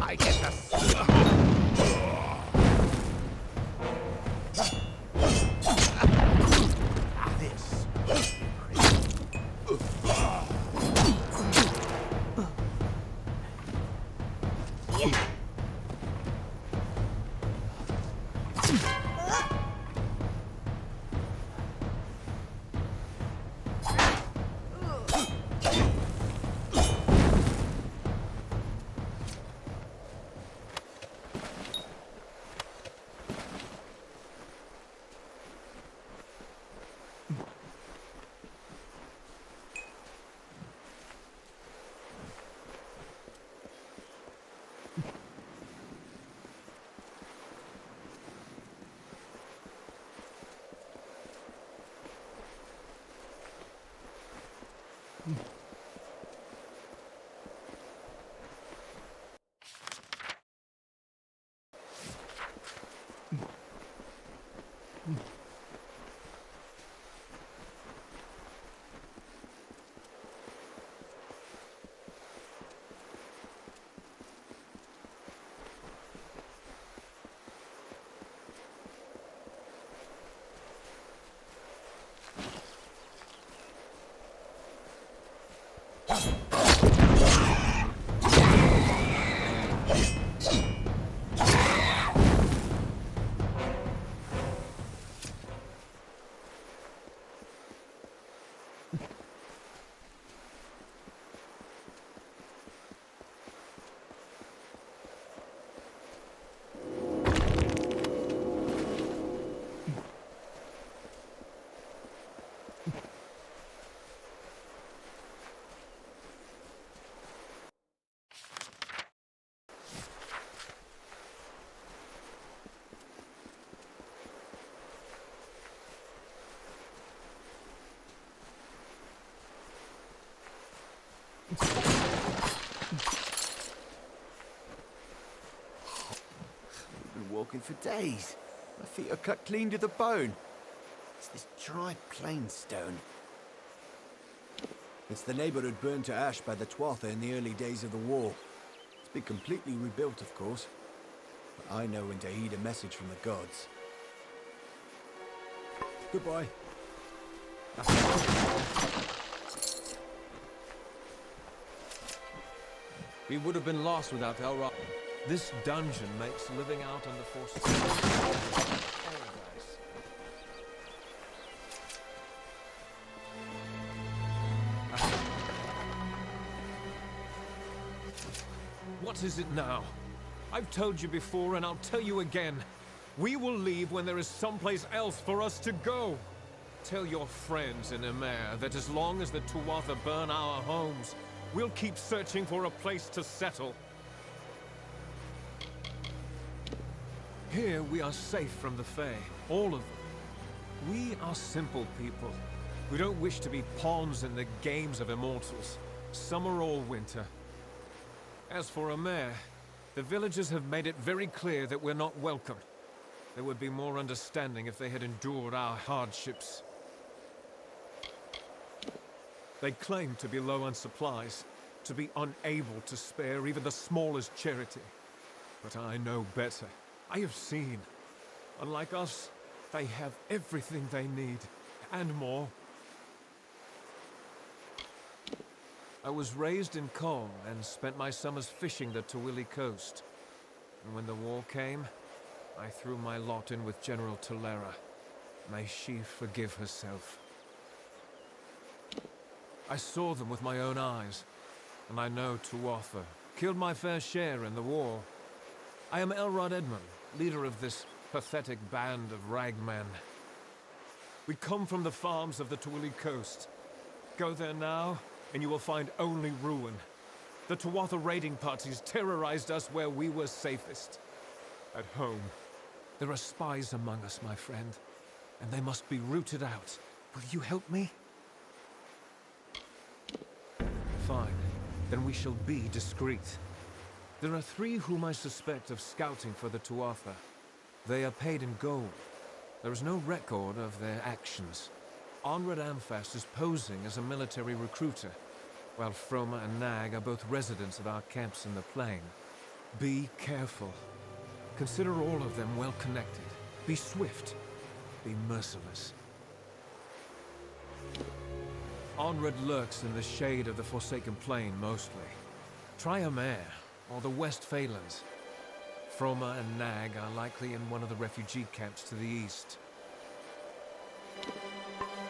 I get the... Walking for days. My feet are cut clean to the bone. It's this dry plain stone. It's the neighborhood burned to ash by the Tuatha in the early days of the war. It's been completely rebuilt, of course. But I know when to heed a message from the gods. Goodbye. We would have been lost without Elrond. This dungeon makes living out on the forces paradise. What is it now? I've told you before and I'll tell you again. We will leave when there is someplace else for us to go. Tell your friends in Emer that as long as the Tuatha burn our homes, we'll keep searching for a place to settle. Here we are safe from the Fae, all of them. We are simple people. We don't wish to be pawns in the games of immortals, summer or winter. As for Emer, the villagers have made it very clear that we're not welcome. There would be more understanding if they had endured our hardships. They claim to be low on supplies, to be unable to spare even the smallest charity. But I know better. I have seen. Unlike us, they have everything they need, and more. I was raised in Colm and spent my summers fishing the Tuatha coast. And when the war came, I threw my lot in with General Tolera. May she forgive herself. I saw them with my own eyes, and I know Tuatha killed my fair share in the war. I am Elrond Edmund, leader of this pathetic band of ragmen. We come from the farms of the Tuatha coast. Go there now, and you will find only ruin. The Tuatha raiding parties terrorized us where we were safest. At home. There are spies among us, my friend, and they must be rooted out. Will you help me? Fine. Then we shall be discreet. There are 3 whom I suspect of scouting for the Tuatha. They are paid in gold. There is no record of their actions. Onrad Amfast is posing as a military recruiter, while Froma and Nag are both residents of our camps in the plain. Be careful. Consider all of them well connected. Be swift. Be merciless. Onred lurks in the shade of the Forsaken Plain mostly. Try a mare, or the West Faelands. Froma and Nag are likely in one of the refugee camps to the east.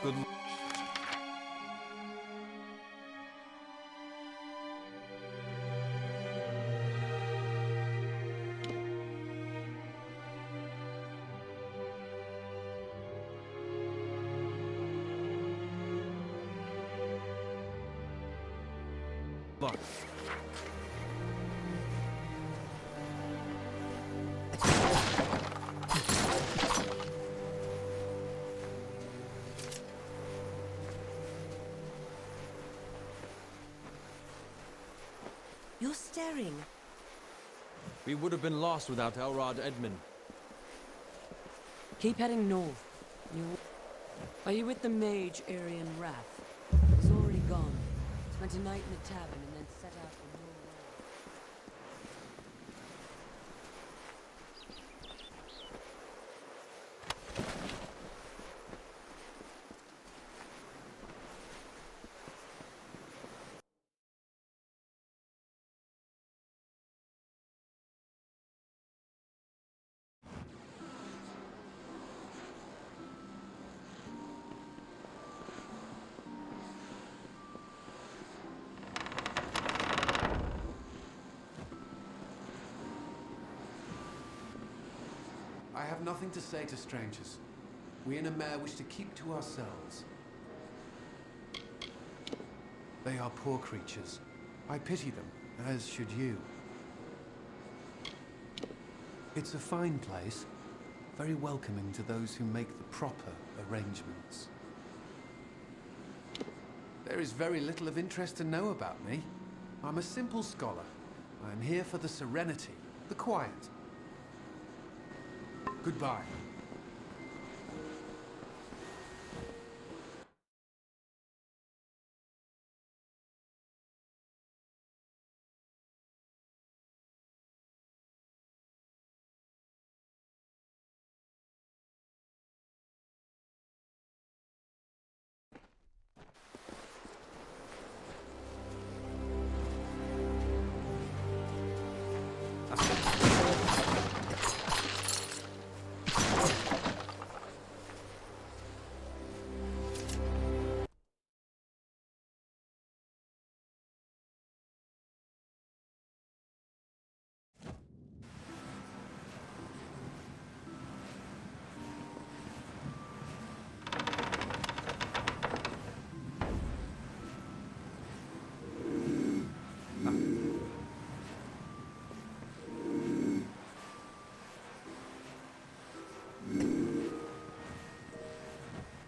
Good luck. You're staring. We would have been lost without Elrod Edmund. Keep heading north. Are you with the mage Aryan Wrath? He's already gone. Spent a night in the tavern and then set out for Norway. I have nothing to say to strangers. We in a mare wish to keep to ourselves. They are poor creatures. I pity them, as should you. It's a fine place, very welcoming to those who make the proper arrangements. There is very little of interest to know about me. I'm a simple scholar. I am here for the serenity, the quiet. Goodbye.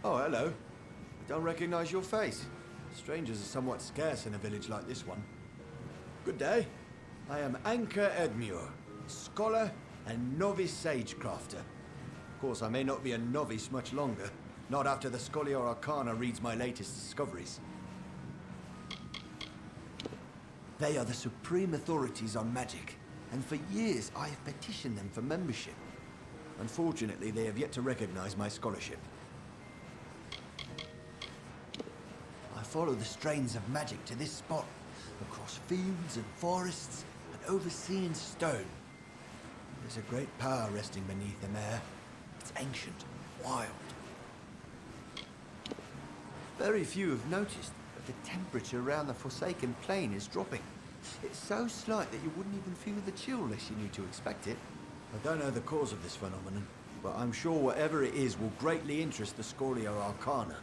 Oh, hello. Don't recognize your face. Strangers are somewhat scarce in a village like this one. Good day. I am Anchor Edmure, scholar and novice sagecrafter. Of course, I may not be a novice much longer. Not after the Scholia Arcana reads my latest discoveries. They are the supreme authorities on magic, and for years I have petitioned them for membership. Unfortunately, they have yet to recognize my scholarship. I follow the strains of magic to this spot, across fields and forests, and overseeing stone. There's a great power resting beneath the mare. It's ancient, wild. Very few have noticed that the temperature around the Forsaken Plain is dropping. It's so slight that you wouldn't even feel the chill unless you knew to expect it. I don't know the cause of this phenomenon, but I'm sure whatever it is will greatly interest the Scholia Arcana.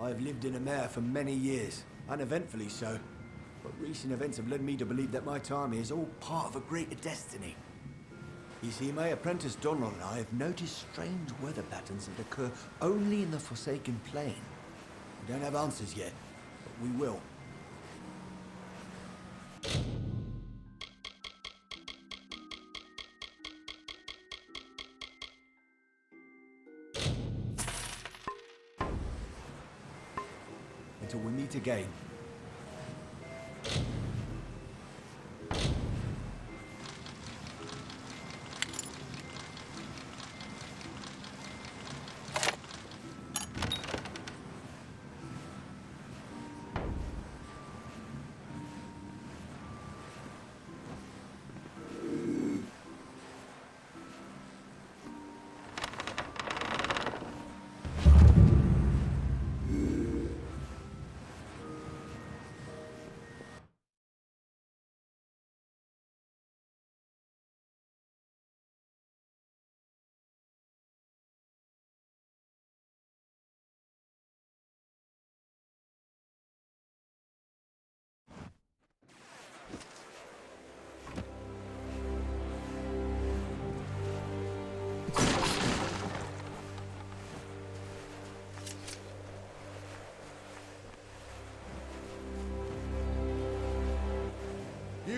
I've lived in a mare for many years, uneventfully so, but recent events have led me to believe that my time here is all part of a greater destiny. You see, my apprentice Donald and I have noticed strange weather patterns that occur only in the Forsaken Plain. We don't have answers yet, but we will. Until we meet again.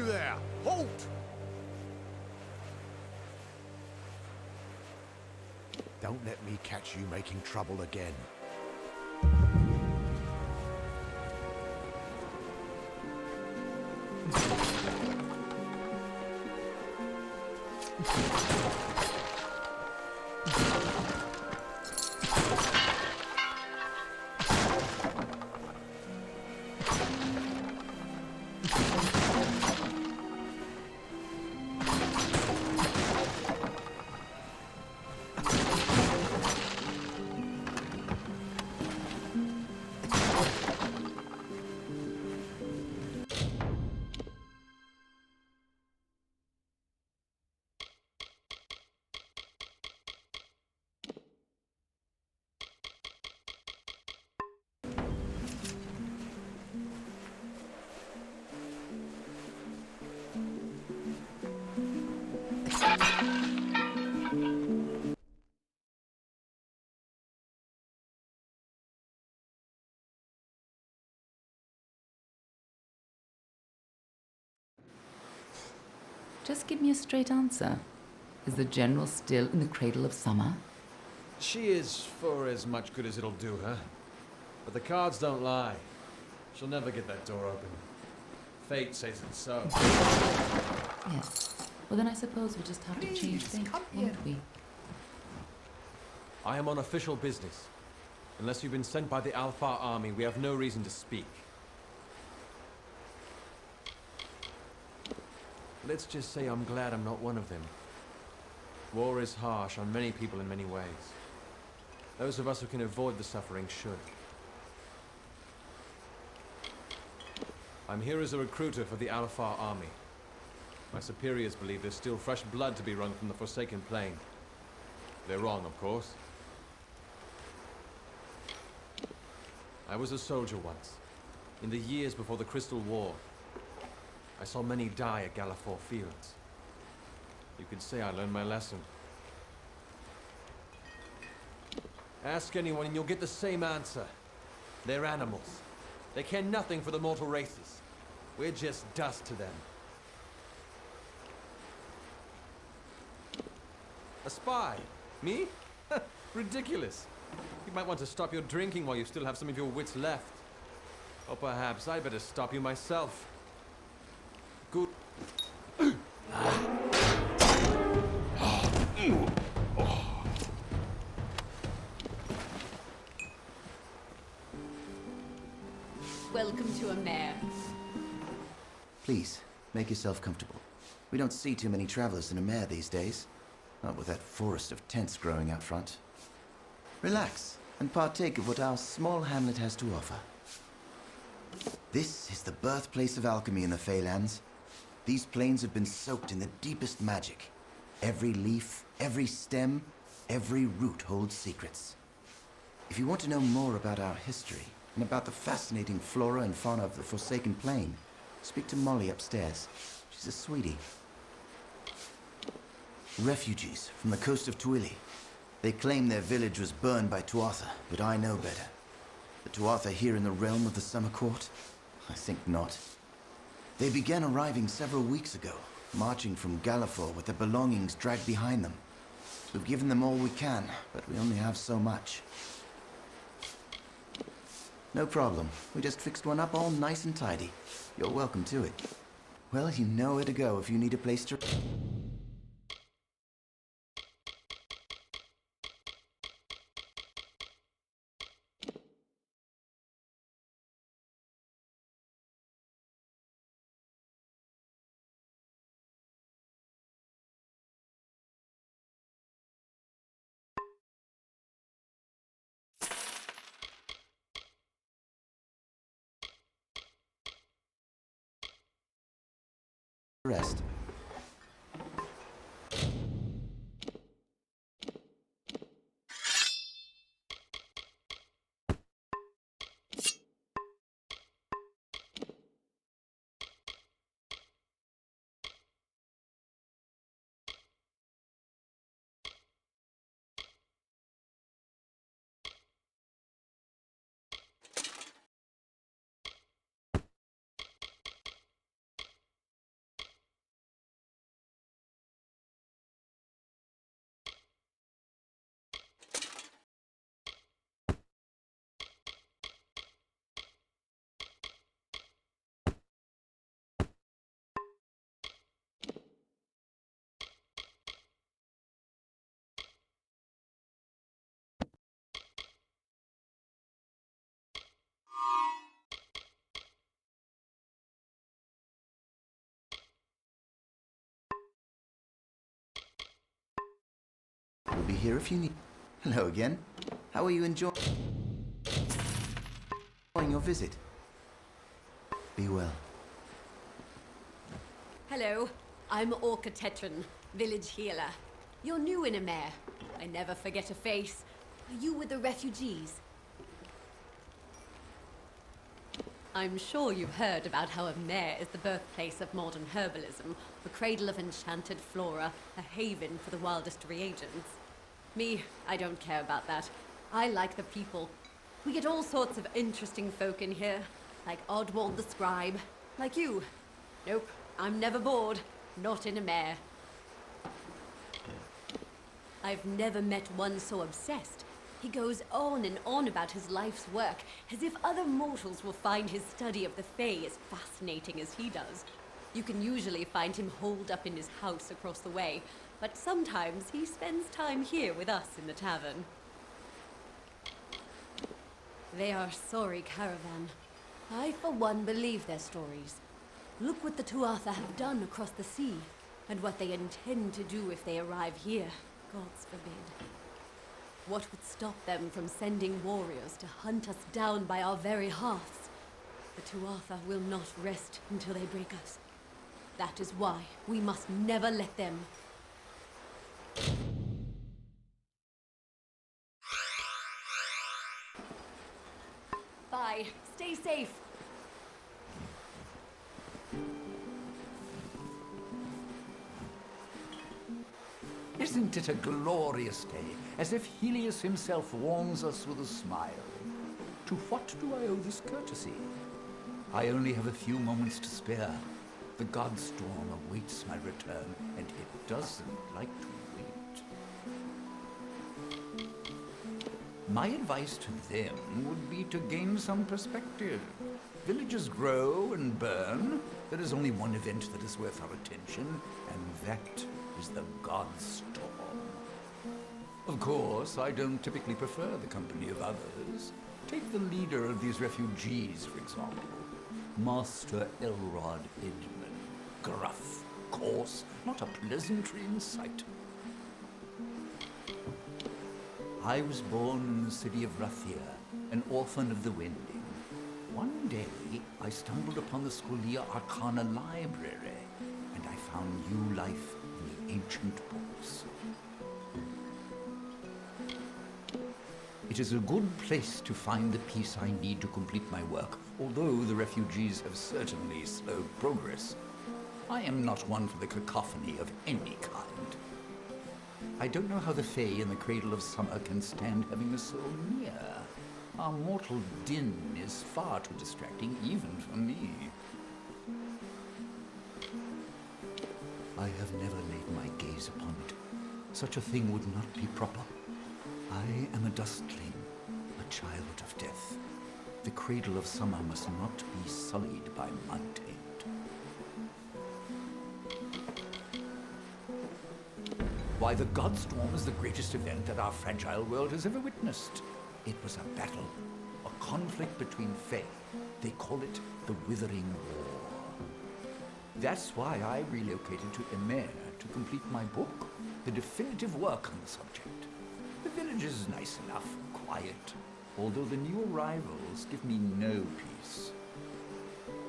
there! Halt! Don't let me catch you making trouble again. Just give me a straight answer. Is the General still in the cradle of summer? She is for as much good as it'll do her. But the cards don't lie. She'll never get that door open. Fate says it's so. Yes. Well, then I suppose we'll just have to change things, won't we? I am on official business. Unless you've been sent by the Alfar army, we have no reason to speak. Let's just say I'm glad I'm not one of them. War is harsh on many people in many ways. Those of us who can avoid the suffering should. I'm here as a recruiter for the Alfar army. My superiors believe there's still fresh blood to be wrung from the Forsaken Plain. They're wrong, of course. I was a soldier once, in the years before the Crystal War. I saw many die at Gadflow fields. You could say I learned my lesson. Ask anyone and you'll get the same answer. They're animals. They care nothing for the mortal races. We're just dust to them. A spy? Me? Ridiculous. You might want to stop your drinking while you still have some of your wits left. Or perhaps I better stop you myself. Good. Welcome to a mare. Please, make yourself comfortable. We don't see too many travelers in a mare these days. Not with that forest of tents growing out front. Relax, and partake of what our small hamlet has to offer. This is the birthplace of alchemy in the Faelands. These plains have been soaked in the deepest magic. Every leaf, every stem, every root holds secrets. If you want to know more about our history, and about the fascinating flora and fauna of the Forsaken Plain, speak to Molly upstairs. She's a sweetie. Refugees from the coast of Twili. They claim their village was burned by Tuatha, but I know better. The Tuatha here in the realm of the Summer Court? I think not. They began arriving several weeks ago, marching from Gadflow with their belongings dragged behind them. We've given them all we can, but we only have so much. No problem. We just fixed one up all nice and tidy. You're welcome to it. Well, you know where to go if you need a place to... rest. We'll be here if you need. Hello again. How are you enjoying your visit? Be well. Hello, I'm Orca Tetran, village healer. You're new in Amer. I never forget a face. Are you with the refugees? I'm sure you've heard about how Amer is the birthplace of modern herbalism, the cradle of enchanted flora, a haven for the wildest reagents. Me, I don't care about that. I like the people. We get all sorts of interesting folk in here, like Oddwald the Scribe, like you. Nope, I'm never bored, not in Amer. I've never met one so obsessed. He goes on and on about his life's work, as if other mortals will find his study of the Fae as fascinating as he does. You can usually find him holed up in his house across the way, but sometimes he spends time here with us in the tavern. They are a sorry caravan. I, for one, believe their stories. Look what the Tuatha have done across the sea, and what they intend to do if they arrive here. Gods forbid. What would stop them from sending warriors to hunt us down by our very hearths? The Tuatha will not rest until they break us. That is why we must never let them. Bye. Stay safe. Isn't it a glorious day, as if Helios himself warms us with a smile? To what do I owe this courtesy? I only have a few moments to spare. The god storm awaits my return, and it doesn't like to wait. My advice to them would be to gain some perspective. Villages grow and burn. There is only one event that is worth our attention, and that is the god storm. Of course, I don't typically prefer the company of others. Take the leader of these refugees, for example. Master Elrod Edmund. Gruff, coarse, not a pleasantry in sight. I was born in the city of Rathir, an orphan of the Wending. One day, I stumbled upon the Scholia Arcana library, and I found new life in the ancient books. It is a good place to find the peace I need to complete my work, although the refugees have certainly slowed progress. I am not one for the cacophony of any kind. I don't know how the Fae in the Cradle of Summer can stand having us so near. Our mortal din is far too distracting, even for me. I have never laid my gaze upon it. Such a thing would not be proper. I am a dustling, a child of death. The Cradle of Summer must not be sullied by my taint. Why, the Godstorm is the greatest event that our fragile world has ever witnessed. It was a battle, a conflict between Fae. They call it the Withering War. That's why I relocated to Emer to complete my book, the definitive work on the subject. The village is nice enough, quiet, although the new arrivals give me no peace.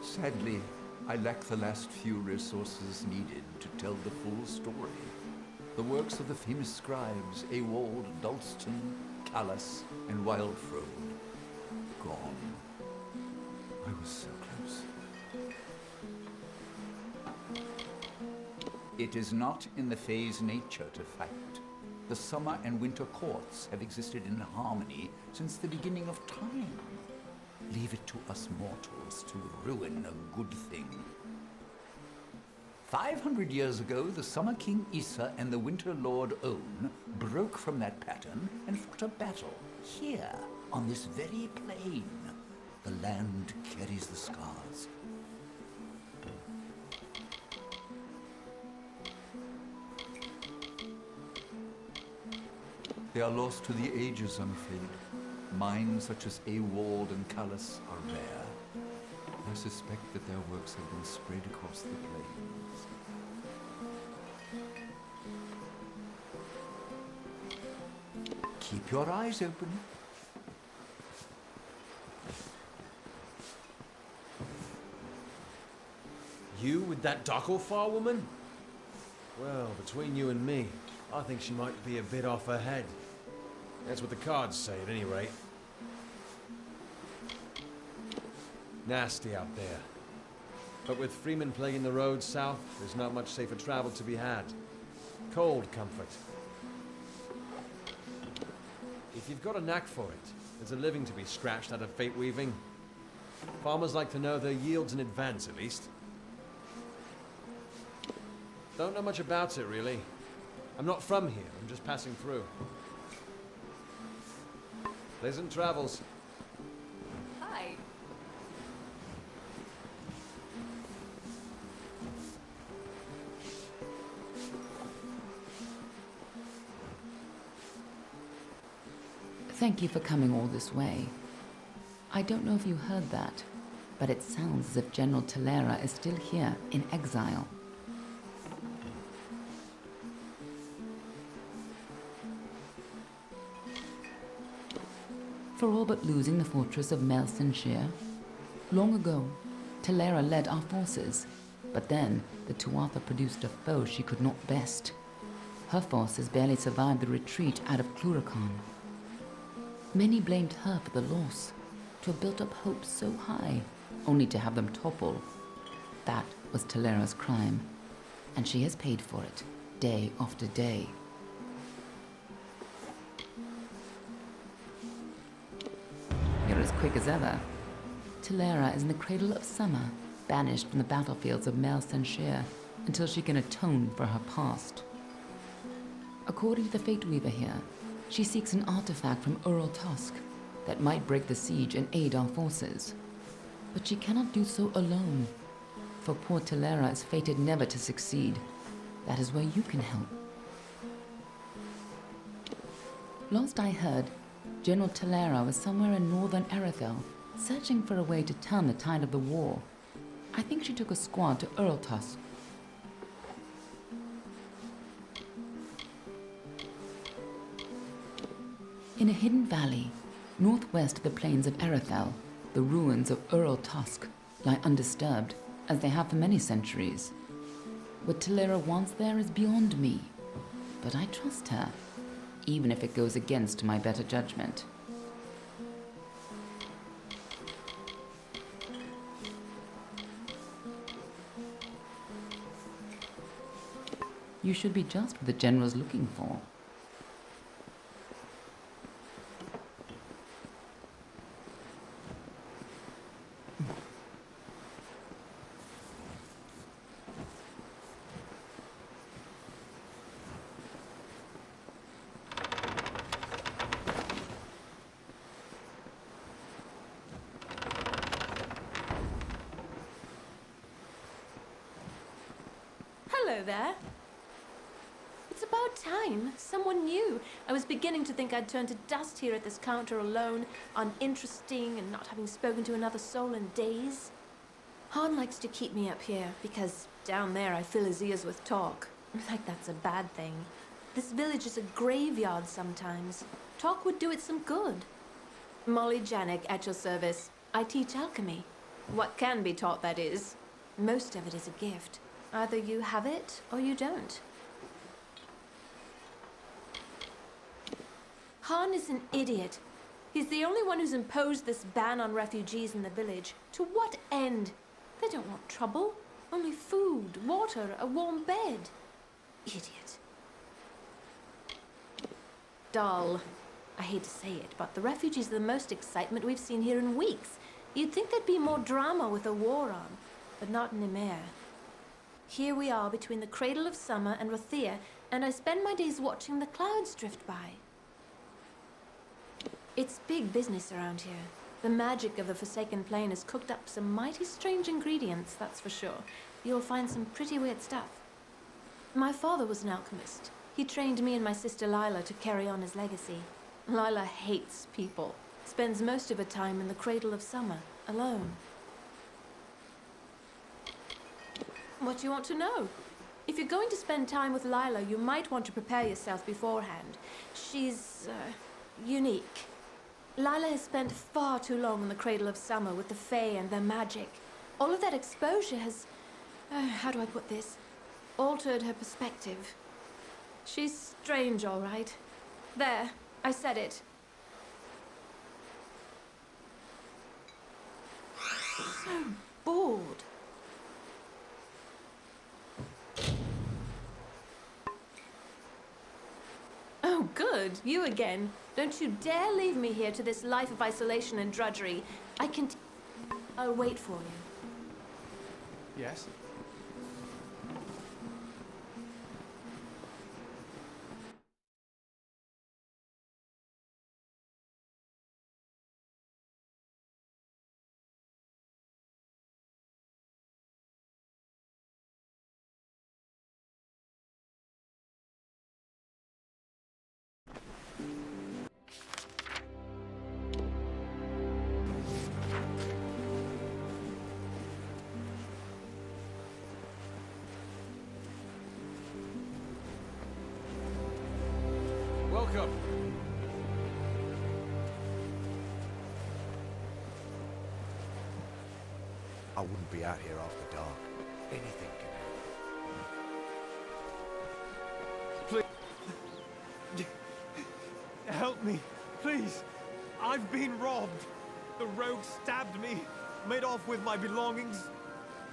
Sadly, I lack the last few resources needed to tell the full story. The works of the famous scribes Ewald, Dalston, Callus, and Wildfrode. Gone. I was so close. It is not in the Fae's nature to fight. The summer and winter courts have existed in harmony since the beginning of time. Leave it to us mortals to ruin a good thing. 500 years ago, the Summer King Issa and the Winter Lord Own broke from that pattern and fought a battle here, on this very plain. The land carries the scars. They are lost to the ages, I'm afraid. Minds such as Ewald and Callus are rare. I suspect that their works have been spread across the plains. Keep your eyes open. You with that Docklefar woman? Well, between you and me, I think she might be a bit off her head. That's what the cards say, at any rate. Nasty out there. But with Freeman plaguing the roads south, there's not much safer travel to be had. Cold comfort. If you've got a knack for it, there's a living to be scratched out of fate weaving. Farmers like to know their yields in advance, at least. Don't know much about it, really. I'm not from here, I'm just passing through. Pleasant travels. Hi. Thank you for coming all this way. I don't know if you heard that, but it sounds as if General Talera is still here in exile. For all but losing the fortress of Melsenshire. Long ago, Talera led our forces, but then the Tuatha produced a foe she could not best. Her forces barely survived the retreat out of Cluracan. Many blamed her for the loss, to have built up hopes so high, only to have them topple. That was Talera's crime, and she has paid for it, day after day. You're as quick as ever. Talera is in the cradle of summer, banished from the battlefields of Melsenshire until she can atone for her past. According to the Fateweaver here, she seeks an artifact from Ural Tusk that might break the siege and aid our forces. But she cannot do so alone, for poor Talera is fated never to succeed. That is where you can help. Last I heard, General Talera was somewhere in northern Erethel, searching for a way to turn the tide of the war. I think she took a squad to Ural Tusk. In a hidden valley, northwest of the plains of Erethel, the ruins of Ural Tusk lie undisturbed, as they have for many centuries. What Talera wants there is beyond me, but I trust her, even if it goes against my better judgment. You should be just what the General's looking for. Hello there. It's about time. Someone new. I was beginning to think I'd turned to dust here at this counter alone, uninteresting and not having spoken to another soul in days. Han likes to keep me up here because down there I fill his ears with talk. Like that's a bad thing. This village is a graveyard sometimes. Talk would do it some good. Molly Janik at your service. I teach alchemy. What can be taught, that is. Most of it is a gift. Either you have it, or you don't. Han is an idiot. He's the only one who's imposed this ban on refugees in the village. To what end? They don't want trouble. Only food, water, a warm bed. Idiot. Dull. I hate to say it, but the refugees are the most excitement we've seen here in weeks. You'd think there'd be more drama with a war on, but not in Emir. Here we are between the cradle of summer and Rothea, and I spend my days watching the clouds drift by. It's big business around here. The magic of the Forsaken Plain has cooked up some mighty strange ingredients, that's for sure. You'll find some pretty weird stuff. My father was an alchemist. He trained me and my sister Lila to carry on his legacy. Lila hates people. Spends most of her time in the cradle of summer, alone. What do you want to know? If you're going to spend time with Lila, you might want to prepare yourself beforehand. She's, unique. Lila has spent far too long in the cradle of summer with the Fae and their magic. All of that exposure has, how do I put this, altered her perspective. She's strange, all right. There, I said it. So bored. Oh, good. You again. Don't you dare leave me here to this life of isolation and drudgery. I'll wait for you. Yes? Welcome. I wouldn't be out here after dark. Anything can happen. Please. Help me, please. I've been robbed. The rogue stabbed me, made off with my belongings.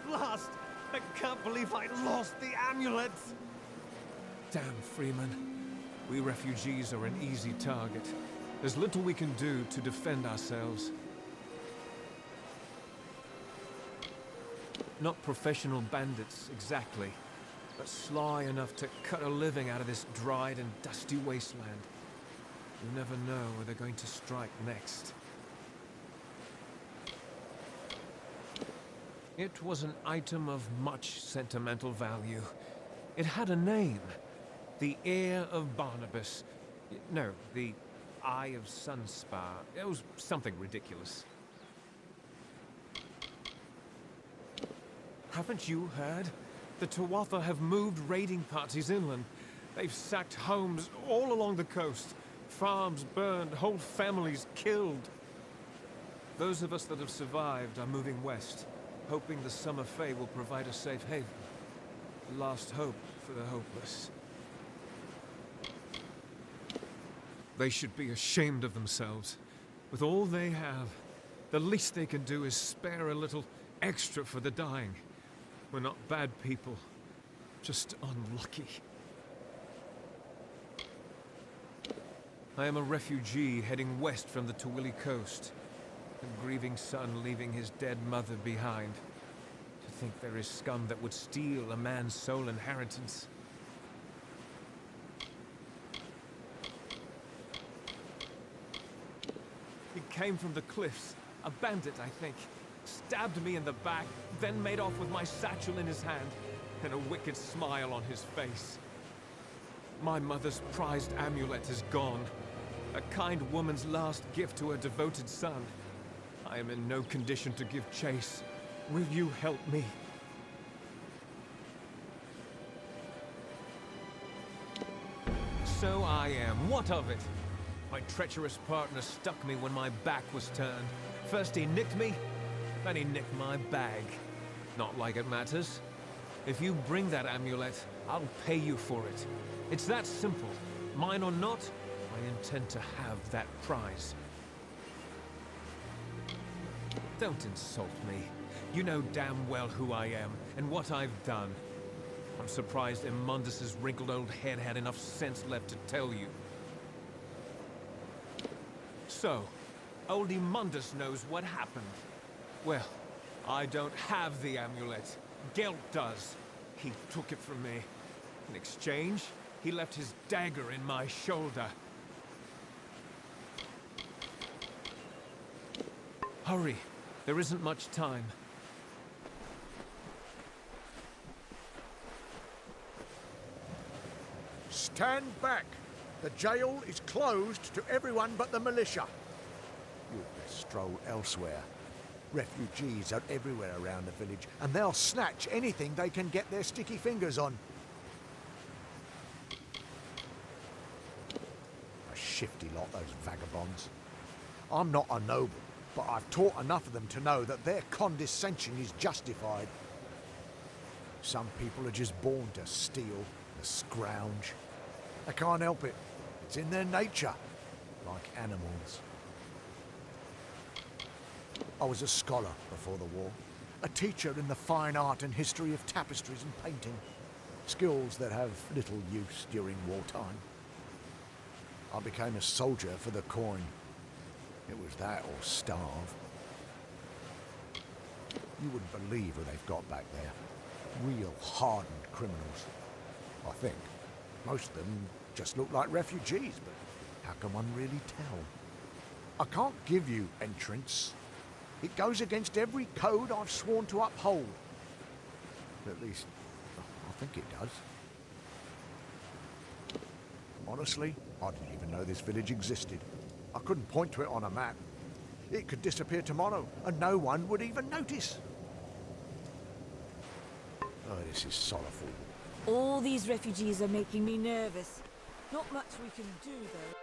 Last, I can't believe I lost the amulet. Damn, Freeman. We refugees are an easy target. There's little we can do to defend ourselves. Not professional bandits, exactly, but sly enough to cut a living out of this dried and dusty wasteland. You never know where they're going to strike next. It was an item of much sentimental value. It had a name. The Ear of Barnabas. No, the Eye of Sunspar. It was something ridiculous. Haven't you heard? The Tuatha have moved raiding parties inland. They've sacked homes all along the coast. Farms burned, whole families killed. Those of us that have survived are moving west, hoping the Summer Fae will provide a safe haven. The last hope for the hopeless. They should be ashamed of themselves. With all they have, the least they can do is spare a little extra for the dying. We're not bad people, just unlucky. I am a refugee heading west from the Tuwili coast. A grieving son leaving his dead mother behind. To think there is scum that would steal a man's sole inheritance. He came from the cliffs. A bandit, I think. Stabbed me in the back, then made off with my satchel in his hand, and a wicked smile on his face. My mother's prized amulet is gone. A kind woman's last gift to her devoted son. I am in no condition to give chase. Will you help me? So I am. What of it? My treacherous partner stuck me when my back was turned. First he nicked me, then he nicked my bag. Not like it matters. If you bring that amulet, I'll pay you for it. It's that simple. Mine or not, I intend to have that prize. Don't insult me. You know damn well who I am, and what I've done. I'm surprised Immundus's wrinkled old head had enough sense left to tell you. So, old Immundus knows what happened. Well, I don't have the amulet. Gelt does. He took it from me. In exchange, he left his dagger in my shoulder. Hurry. There isn't much time. Stand back! The jail is closed to everyone but the militia. You'd best stroll elsewhere. Refugees are everywhere around the village, and they'll snatch anything they can get their sticky fingers on. A shifty lot, those vagabonds. I'm not a noble, but I've taught enough of them to know that their condescension is justified. Some people are just born to steal, to scrounge. They can't help it. It's in their nature, like animals. I was a scholar before the war, a teacher in the fine art and history of tapestries and painting, skills that have little use during wartime. I became a soldier for the coin. It was that or starve. You wouldn't believe who they've got back there. Real hardened criminals, I think. Most of them just look like refugees, but how can one really tell? I can't give you entrance. It goes against every code I've sworn to uphold. At least, I think it does. Honestly, I didn't even know this village existed. I couldn't point to it on a map. It could disappear tomorrow, and no one would even notice. Oh, this is sorrowful. All these refugees are making me nervous. Not much we can do, though.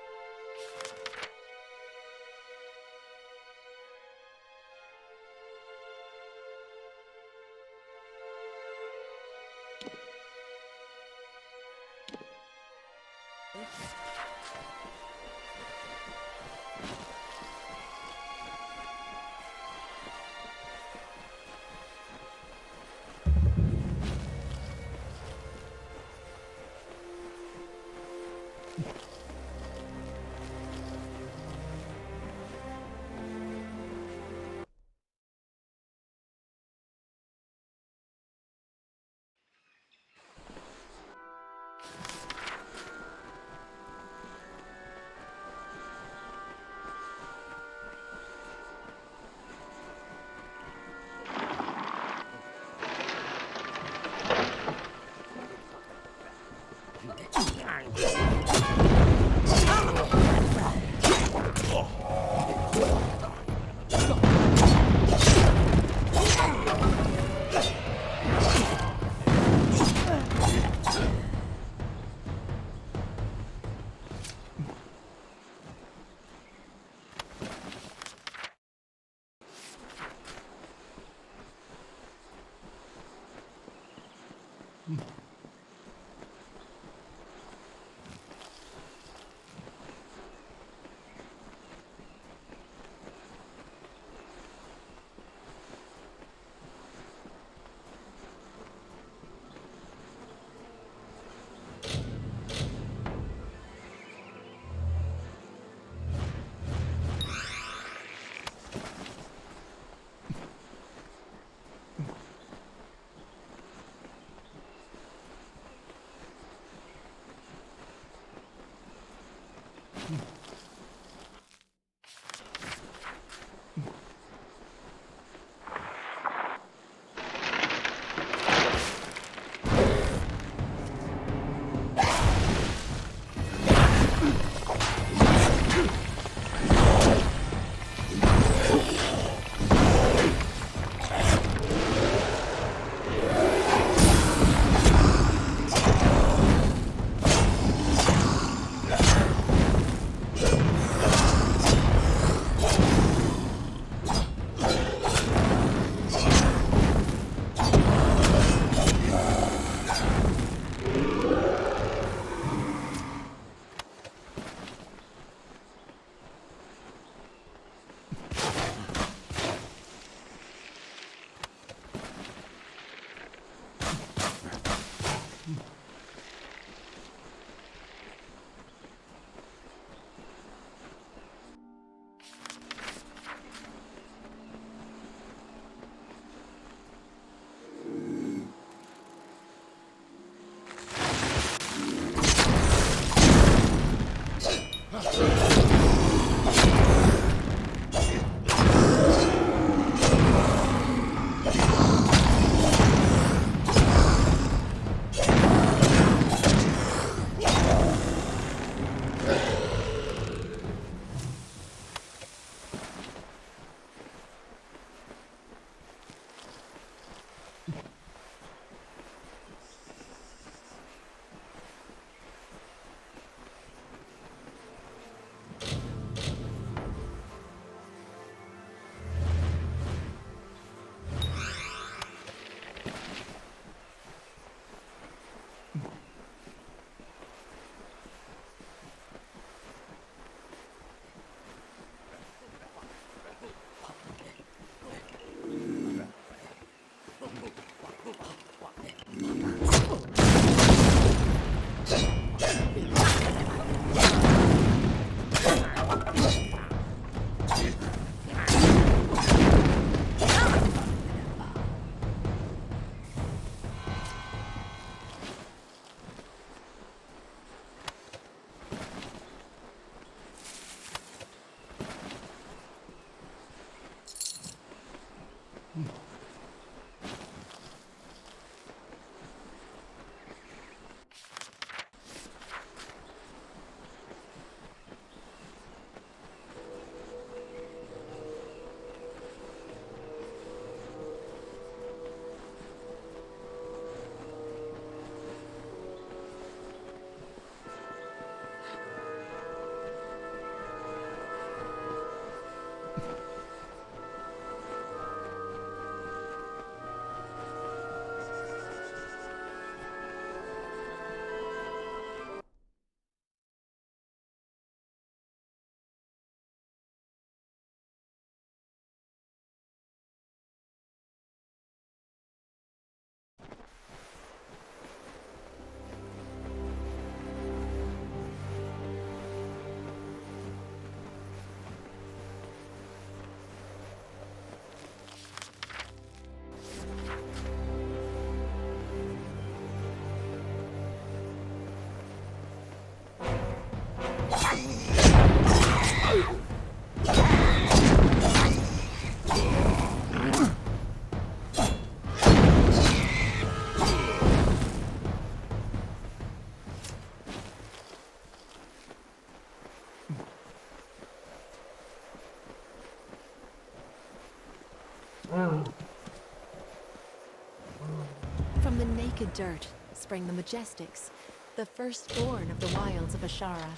naked dirt sprang the Majestics, the firstborn of the wilds of Ashara.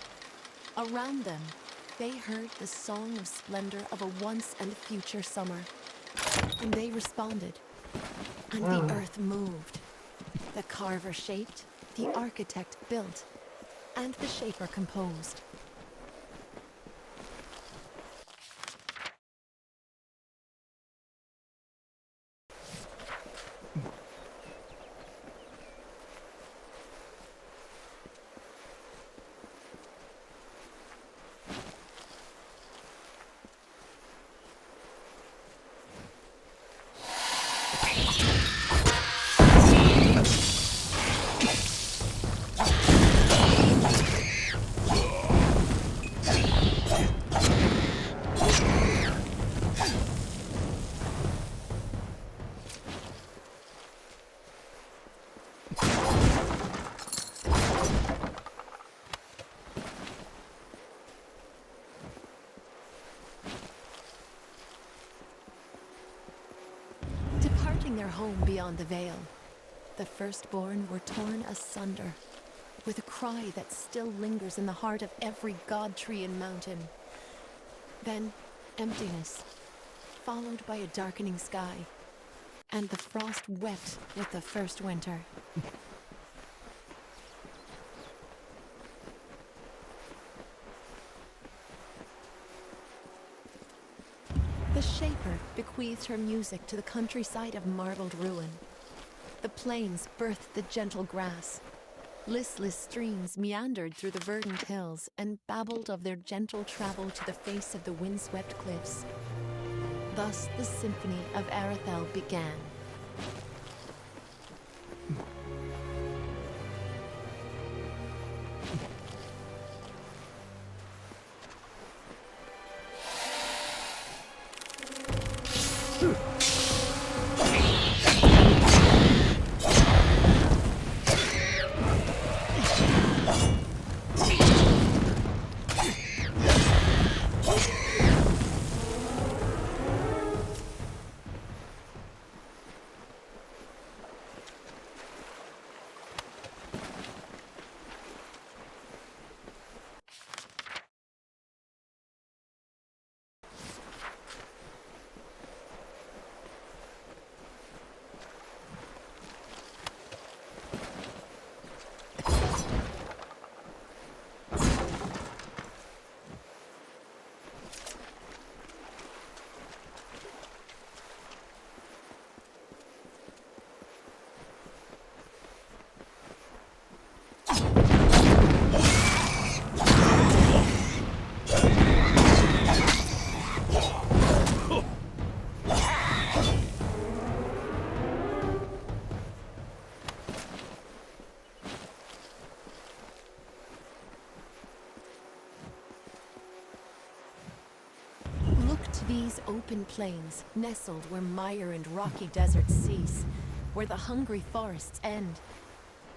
Around them, they heard the song of splendor of a once and future summer. And they responded. And the earth moved. The carver shaped, the architect built, and the shaper composed. Their home beyond the veil, the firstborn were torn asunder, with a cry that still lingers in the heart of every god tree and mountain. Then emptiness, followed by a darkening sky, and the frost wept with the first winter. The Shaper bequeathed her music to the countryside of marbled ruin. The plains birthed the gentle grass. Listless streams meandered through the verdant hills and babbled of their gentle travel to the face of the windswept cliffs. Thus the symphony of Arathel began. These open plains, nestled where mire and rocky deserts cease, where the hungry forests end.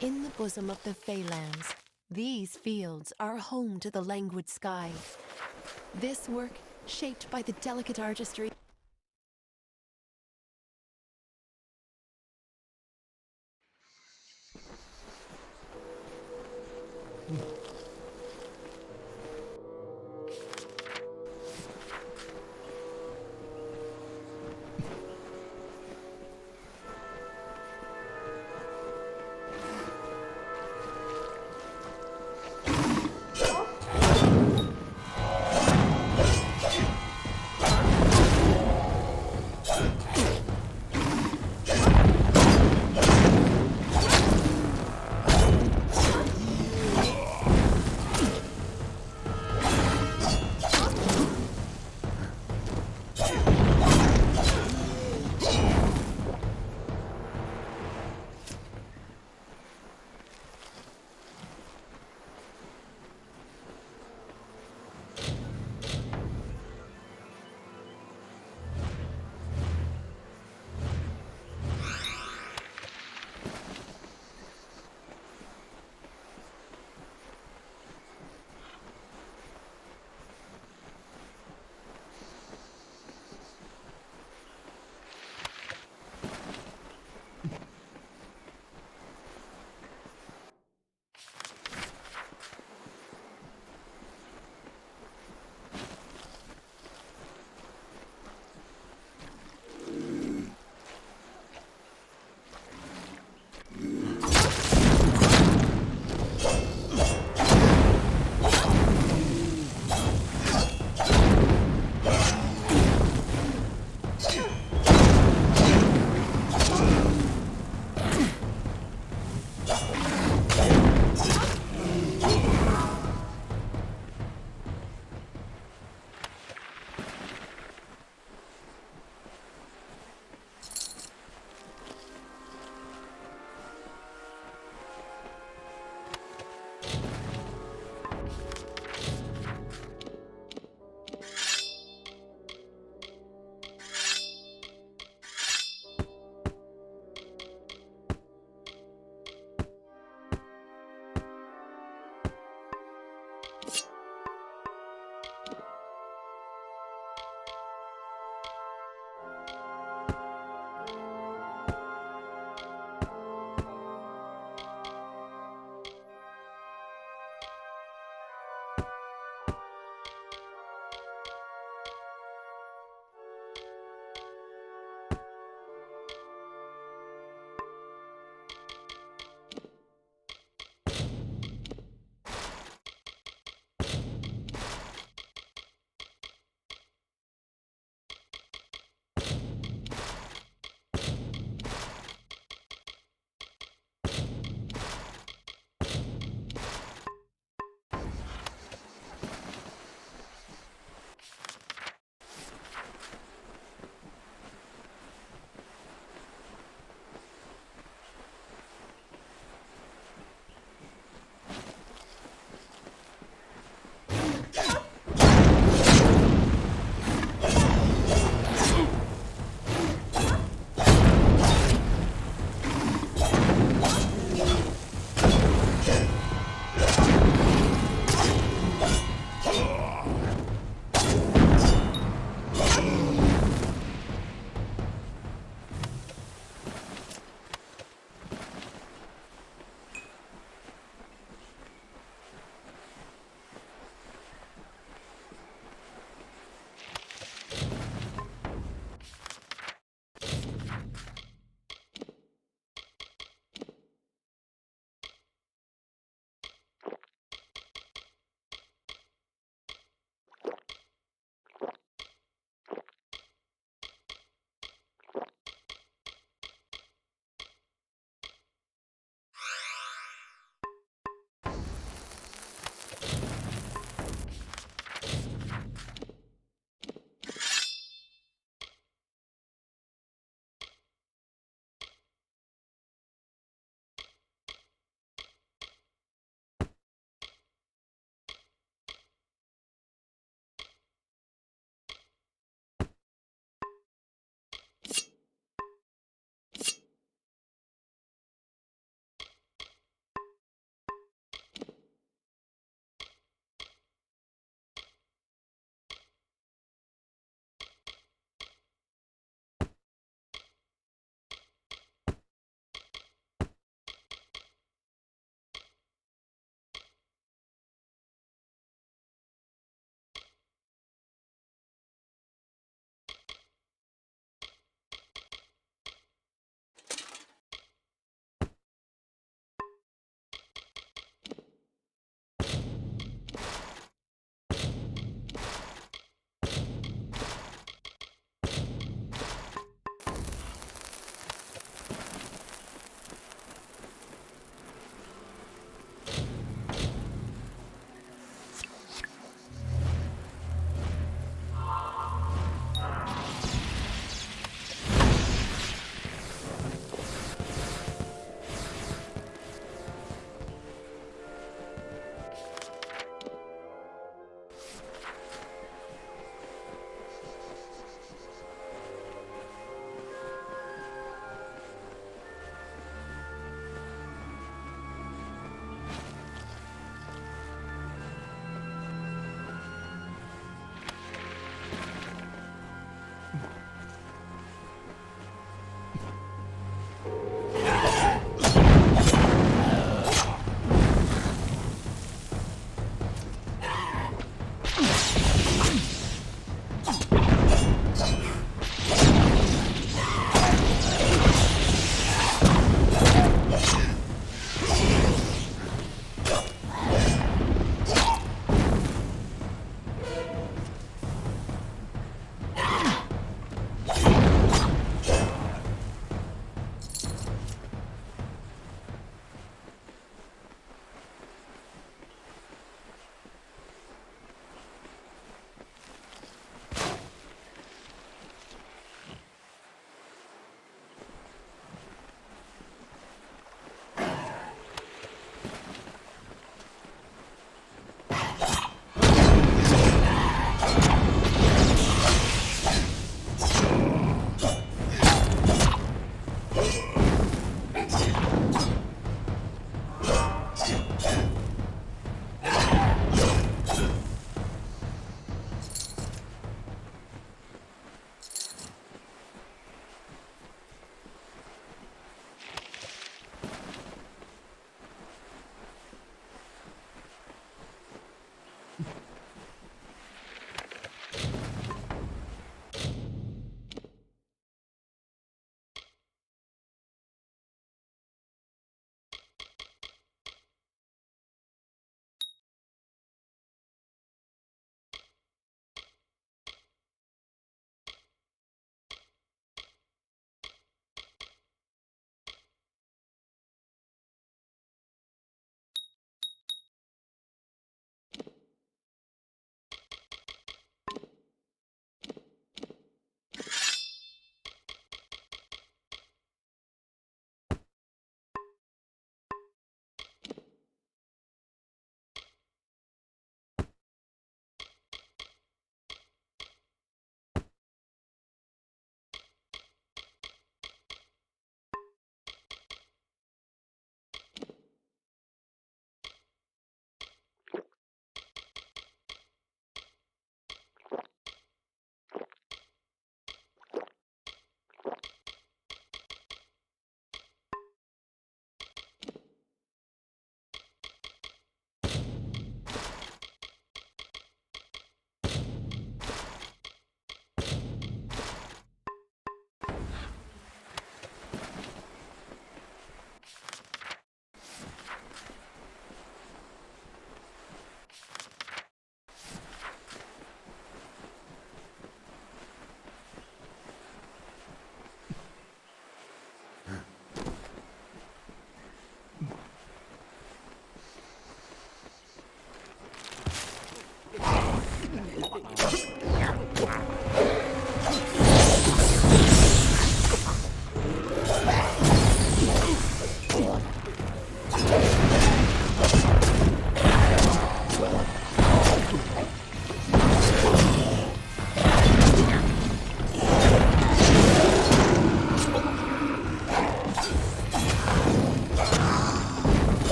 In the bosom of the Faelands, these fields are home to the languid sky. This work, shaped by the delicate artistry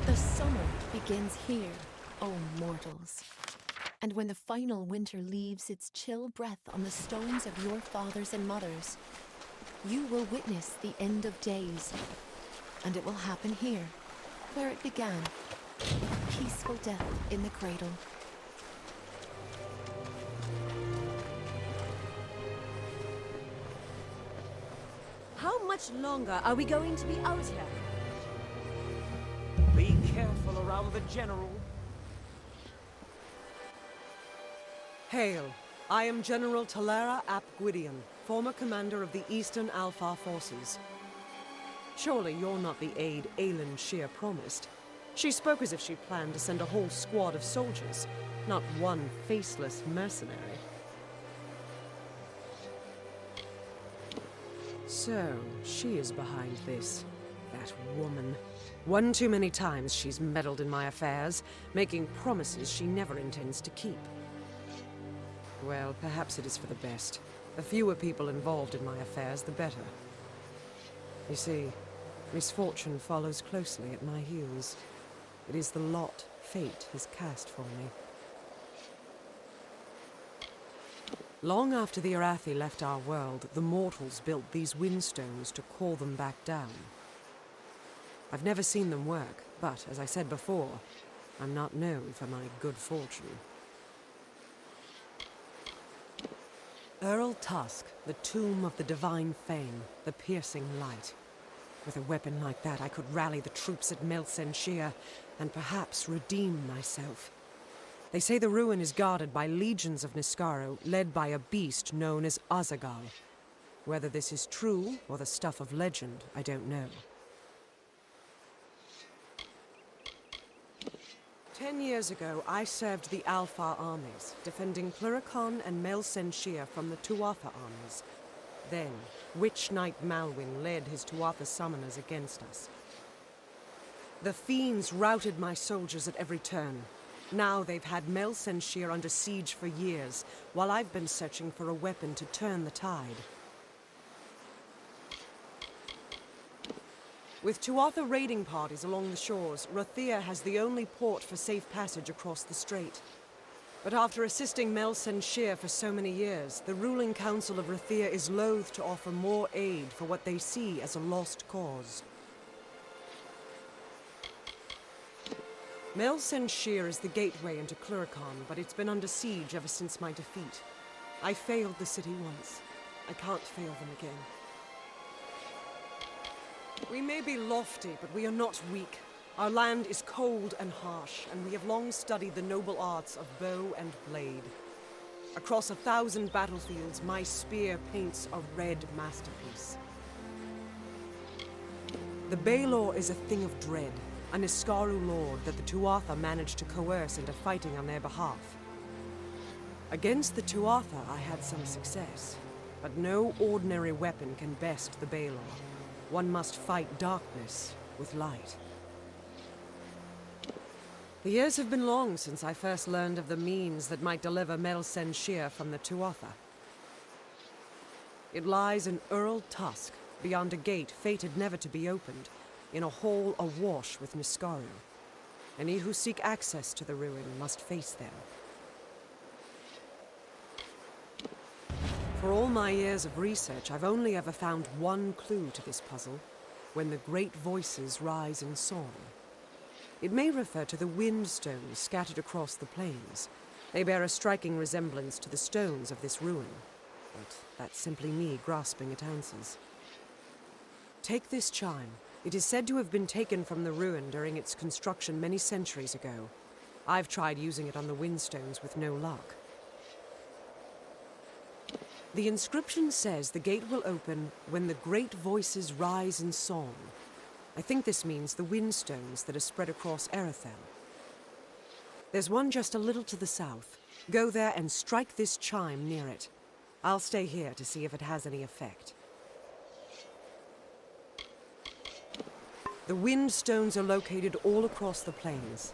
The summer begins here, O mortals. And when the final winter leaves its chill breath on the stones of your fathers and mothers, you will witness the end of days. And it will happen here, where it began. Peaceful death in the cradle. How much longer are we going to be out here? Be careful around the General. Hail! I am General Talara ap Gwydion, former commander of the Eastern Alpha Forces. Surely you're not the aide Aelin Shear promised. She spoke as if she planned to send a whole squad of soldiers, not one faceless mercenary. So, she is behind this. That woman. One too many times she's meddled in my affairs, making promises she never intends to keep. Well, perhaps it is for the best. The fewer people involved in my affairs, the better. You see, misfortune follows closely at my heels. It is the lot fate has cast for me. Long after the Arathi left our world, the mortals built these windstones to call them back down. I've never seen them work, but, as I said before, I'm not known for my good fortune. Earl Tusk, the tomb of the divine fame, the piercing light. With a weapon like that, I could rally the troops at Melsen Shear and perhaps redeem myself. They say the ruin is guarded by legions of Niskaro, led by a beast known as Azagal. Whether this is true or the stuff of legend, I don't know. 10 years ago, I served the Alpha armies, defending Pluricon and Melsen Shear from the Tuatha armies. Then, Witch Knight Malwyn led his Tuatha summoners against us. The fiends routed my soldiers at every turn. Now they've had Melsen Shear under siege for years, while I've been searching for a weapon to turn the tide. With Tuatha raiding parties along the shores, Rathia has the only port for safe passage across the strait. But after assisting Melsen Shear for so many years, the ruling council of Rathia is loath to offer more aid for what they see as a lost cause. Melsen Shear is the gateway into Cluricon, but it's been under siege ever since my defeat. I failed the city once. I can't fail them again. We may be lofty, but we are not weak. Our land is cold and harsh, and we have long studied the noble arts of bow and blade. Across 1,000 battlefields, my spear paints a red masterpiece. The Baelor is a thing of dread, a Niskaru lord that the Tuatha managed to coerce into fighting on their behalf. Against the Tuatha, I had some success, but no ordinary weapon can best the Baelor. One must fight darkness with light. The years have been long since I first learned of the means that might deliver Melsen Shear from the Tuatha. It lies in Earl Tusk, beyond a gate fated never to be opened, in a hall awash with Niskaru. Any who seek access to the ruin must face them. For all my years of research, I've only ever found one clue to this puzzle: when the great voices rise in song. It may refer to the wind stones scattered across the plains. They bear a striking resemblance to the stones of this ruin, but that's simply me grasping at answers. Take this chime. It is said to have been taken from the ruin during its construction many centuries ago. I've tried using it on the windstones with no luck. The inscription says the gate will open when the great voices rise in song. I think this means the windstones that are spread across Erethel. There's one just a little to the south. Go there and strike this chime near it. I'll stay here to see if it has any effect. The windstones are located all across the plains.